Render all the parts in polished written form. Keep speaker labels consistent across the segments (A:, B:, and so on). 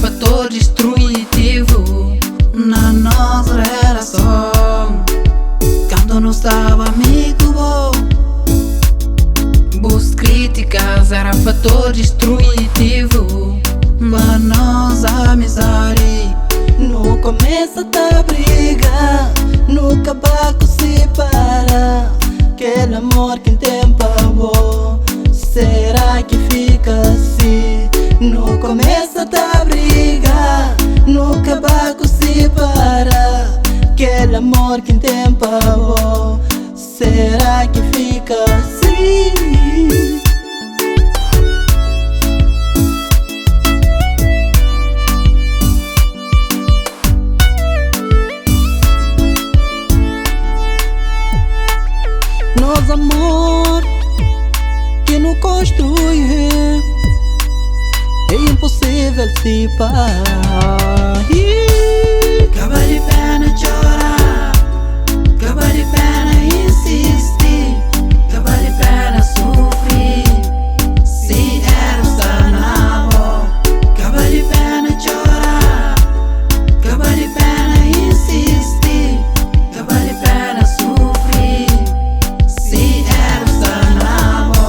A: fator destrutivo na nossa relação. Quando não estava amigo bom, as críticas era fator destrutivo para nossa amizade.
B: No começo da briga, no cabaco se para. Aquele amor que tempo bom, será que fica assim? No começo da briga, no cabaco se para. Aquele amor que tempo bom, será que fica assim? Nosso amor que não construi é impossível se parar.
A: Vale a pena chorar, vale a pena insistir, vale a pena sofrer. Se era na boa, vale a pena chorar, vale a pena insistir, vale a pena sofrer. Se era na boa.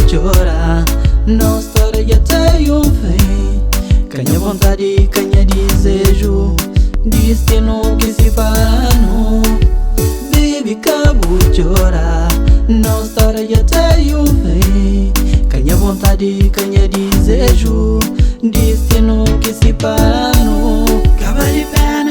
B: Chorar, não história já tem fim. Canha vontade, canha desejo, destino que se para não. Vive cabo chorar, não história já tem fim. Canha vontade, canha desejo, destino que se para não.
A: Vale a pena